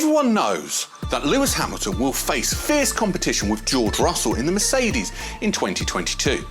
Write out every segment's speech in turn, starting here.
Everyone knows that Lewis Hamilton will face fierce competition with George Russell in the Mercedes in 2022.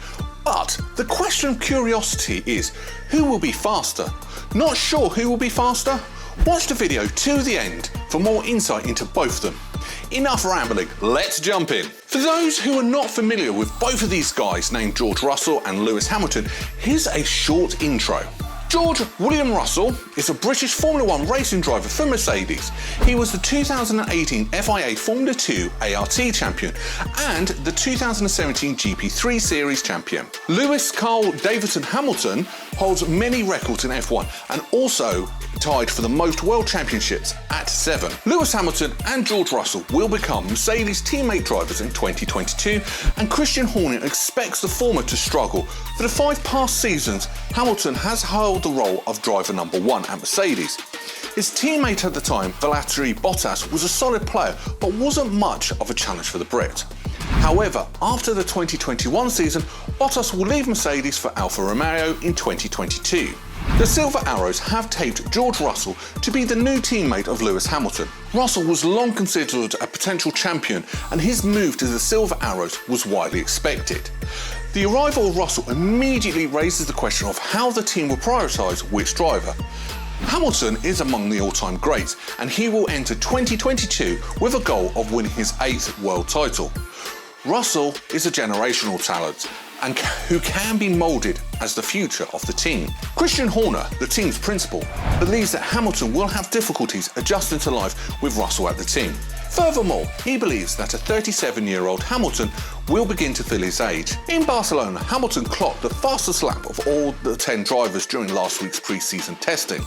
But the question of curiosity is, who will be faster? Not sure who will be faster? Watch the video to the end for more insight into both of them. Enough rambling, let's jump in. For those who are not familiar with both of these guys named George Russell and Lewis Hamilton, here's a short intro. George William Russell is a British Formula 1 racing driver for Mercedes. He was the 2018 FIA Formula 2 ART champion and the 2017 GP3 Series champion. Lewis Carl Davidson Hamilton holds many records in F1 and also tied for the most world championships at 7. Lewis Hamilton and George Russell will become Mercedes teammate drivers in 2022, and Christian Horner expects the former to struggle. For the 5 past seasons, Hamilton has held the role of driver number 1 at Mercedes. His teammate at the time, Valtteri Bottas, was a solid player but wasn't much of a challenge for the Brit. However, after the 2021 season, Bottas will leave Mercedes for Alfa Romeo in 2022. The Silver Arrows have taped George Russell to be the new teammate of Lewis Hamilton. Russell was long considered a potential champion, and his move to the Silver Arrows was widely expected. The arrival of Russell immediately raises the question of how the team will prioritise which driver. Hamilton is among the all-time greats, and he will enter 2022 with a goal of winning his 8th world title. Russell is a generational talent and who can be moulded as the future of the team. Christian Horner, the team's principal, believes that Hamilton will have difficulties adjusting to life with Russell at the team. Furthermore, he believes that a 37-year-old Hamilton will begin to feel his age. In Barcelona, Hamilton clocked the fastest lap of all the 10 drivers during last week's pre-season testing.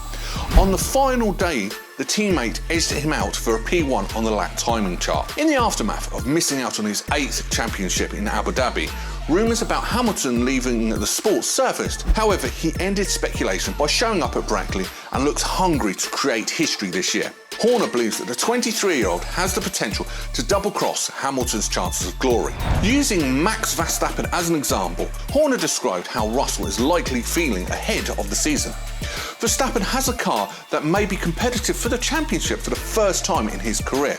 On the final day, the teammate edged him out for a P1 on the lap timing chart. In the aftermath of missing out on his 8th championship in Abu Dhabi, rumours about Hamilton leaving the sport surfaced. However, he ended speculation by showing up at Brackley and looks hungry to create history this year. Horner believes that the 23-year-old has the potential to double-cross Hamilton's chances of glory. Using Max Verstappen as an example, Horner described how Russell is likely feeling ahead of the season. Verstappen has a car that may be competitive for the championship for the first time in his career.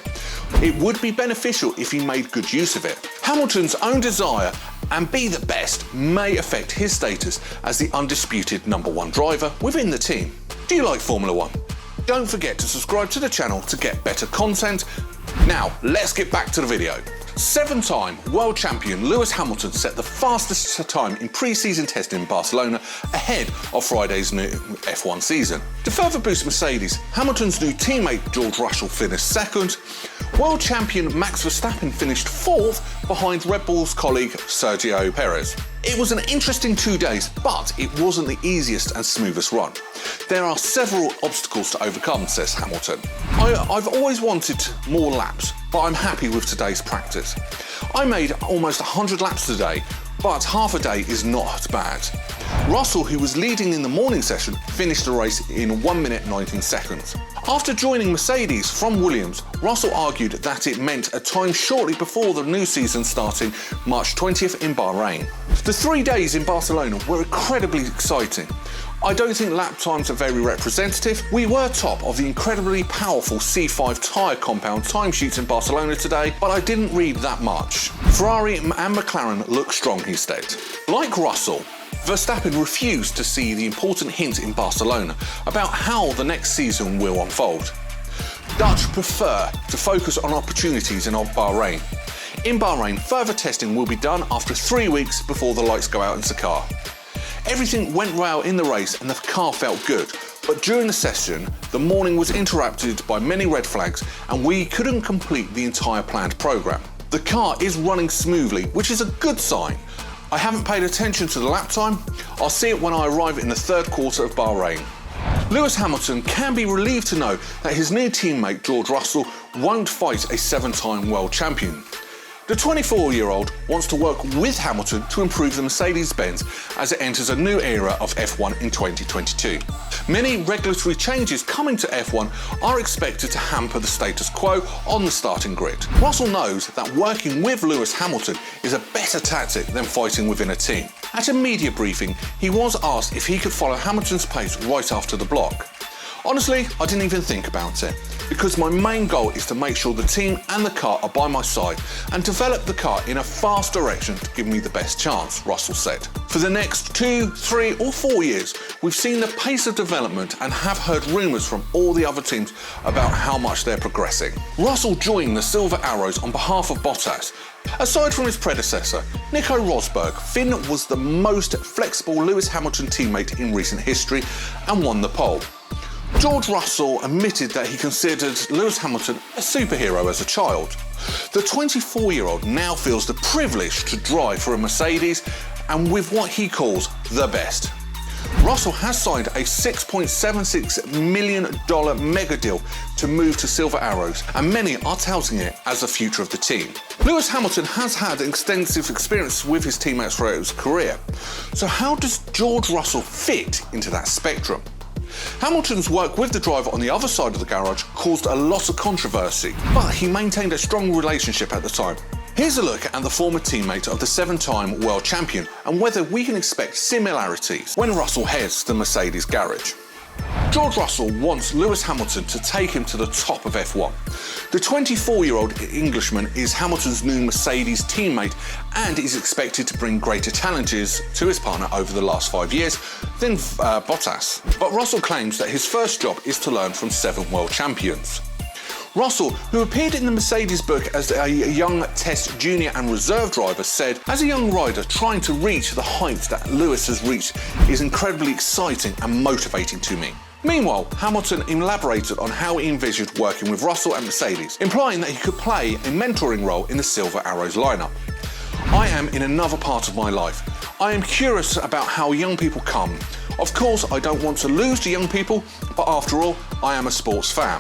It would be beneficial if he made good use of it. Hamilton's own desire and be the best may affect his status as the undisputed number 1 driver within the team. Do you like Formula 1? Don't forget to subscribe to the channel to get better content. Now, let's get back to the video. 7-time world champion Lewis Hamilton set the fastest time in pre-season testing in Barcelona ahead of Friday's new F1 season. To further boost Mercedes, Hamilton's new teammate George Russell finished 2nd. World champion Max Verstappen finished 4th behind Red Bull's colleague Sergio Perez. It was an interesting 2 days, but it wasn't the easiest and smoothest run. There are several obstacles to overcome, says Hamilton. I've always wanted more laps, but I'm happy with today's practice. I made almost 100 laps today, but half a day is not bad. Russell, who was leading in the morning session, finished the race in 1 minute 19 seconds. After joining Mercedes from Williams, Russell argued that it meant a time shortly before the new season starting March 20th in Bahrain. The 3 days in Barcelona were incredibly exciting. I don't think lap times are very representative. We were top of the incredibly powerful C5 tyre compound timesheets in Barcelona today, but I didn't read that much. Ferrari and McLaren look strong, he said. Like Russell, Verstappen refused to see the important hint in Barcelona about how the next season will unfold. Dutch prefer to focus on opportunities in Bahrain. In Bahrain, further testing will be done after 3 weeks before the lights go out in Dakar. Everything went well in the race and the car felt good, but during the session, the morning was interrupted by many red flags and we couldn't complete the entire planned programme. The car is running smoothly, which is a good sign. I haven't paid attention to the lap time. I'll see it when I arrive in the 3rd quarter of Bahrain. Lewis Hamilton can be relieved to know that his new teammate George Russell won't fight a 7-time world champion. The 24-year-old wants to work with Hamilton to improve the Mercedes-Benz as it enters a new era of F1 in 2022. Many regulatory changes coming to F1 are expected to hamper the status quo on the starting grid. Russell knows that working with Lewis Hamilton is a better tactic than fighting within a team. At a media briefing, he was asked if he could follow Hamilton's pace right after the block. Honestly, I didn't even think about it. because my main goal is to make sure the team and the car are by my side and develop the car in a fast direction to give me the best chance, Russell said. For the next 2, 3 or 4 years, we've seen the pace of development and have heard rumours from all the other teams about how much they're progressing. Russell joined the Silver Arrows on behalf of Bottas. Aside from his predecessor, Nico Rosberg, Finn was the most flexible Lewis Hamilton teammate in recent history and won the pole. George Russell admitted that he considered Lewis Hamilton a superhero as a child. The 24-year-old now feels the privilege to drive for a Mercedes and with what he calls the best. Russell has signed a $6.76 million mega deal to move to Silver Arrows, and many are touting it as the future of the team. Lewis Hamilton has had extensive experience with his teammates throughout his career. So how does George Russell fit into that spectrum? Hamilton's work with the driver on the other side of the garage caused a lot of controversy, but he maintained a strong relationship at the time. Here's a look at the former teammate of the 7-time world champion and whether we can expect similarities when Russell heads to the Mercedes garage. George Russell wants Lewis Hamilton to take him to the top of F1. The 24-year-old Englishman is Hamilton's new Mercedes teammate and is expected to bring greater challenges to his partner over the last 5 years than Bottas. But Russell claims that his first job is to learn from 7 world champions. Russell, who appeared in the Mercedes book as a young test junior and reserve driver, said, "As a young rider, trying to reach the heights that Lewis has reached is incredibly exciting and motivating to me." Meanwhile, Hamilton elaborated on how he envisioned working with Russell and Mercedes, implying that he could play a mentoring role in the Silver Arrows lineup. "I am in another part of my life. I am curious about how young people come. Of course, I don't want to lose to young people, but after all, I am a sports fan.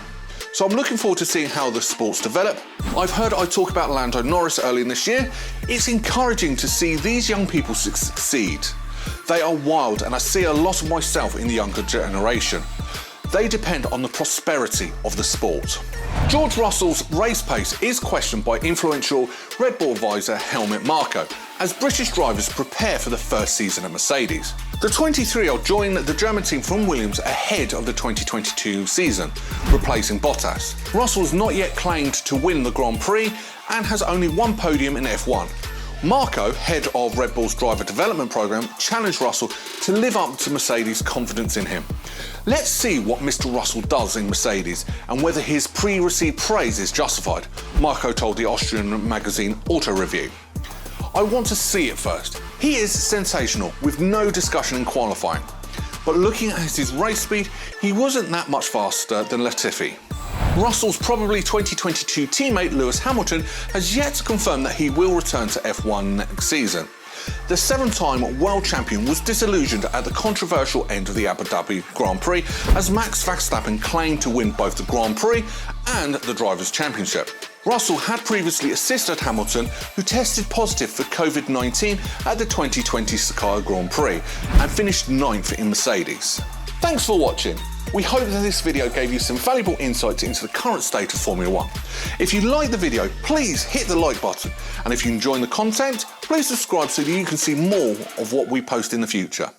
So I'm looking forward to seeing how the sports develop. I've heard I talk about Lando Norris earlier this year. It's encouraging to see these young people succeed. They are wild and I see a lot of myself in the younger generation. They depend on the prosperity of the sport." George Russell's race pace is questioned by influential Red Bull advisor Helmut Marko as British drivers prepare for the first season at Mercedes. The 23-year-old joined the German team from Williams ahead of the 2022 season, replacing Bottas. Russell's not yet claimed to win the Grand Prix and has only one podium in F1. Marko, head of Red Bull's driver development program, challenged Russell to live up to Mercedes' confidence in him. Let's see what Mr. Russell does in Mercedes and whether his pre-received praise is justified, Marko told the Austrian magazine Auto Review. "I want to see it first. He is sensational, with no discussion in qualifying. But looking at his race speed, he wasn't that much faster than Latifi." Russell's probably 2022 teammate Lewis Hamilton has yet to confirm that he will return to F1 next season. The 7-time world champion was disillusioned at the controversial end of the Abu Dhabi Grand Prix as Max Verstappen claimed to win both the Grand Prix and the Drivers' Championship. Russell had previously assisted Hamilton, who tested positive for COVID-19 at the 2020 Sakhir Grand Prix and finished 9th in Mercedes. Thanks for watching. We hope that this video gave you some valuable insights into the current state of Formula 1. If you liked the video, please hit the like button. And if you enjoy the content, please subscribe so that you can see more of what we post in the future.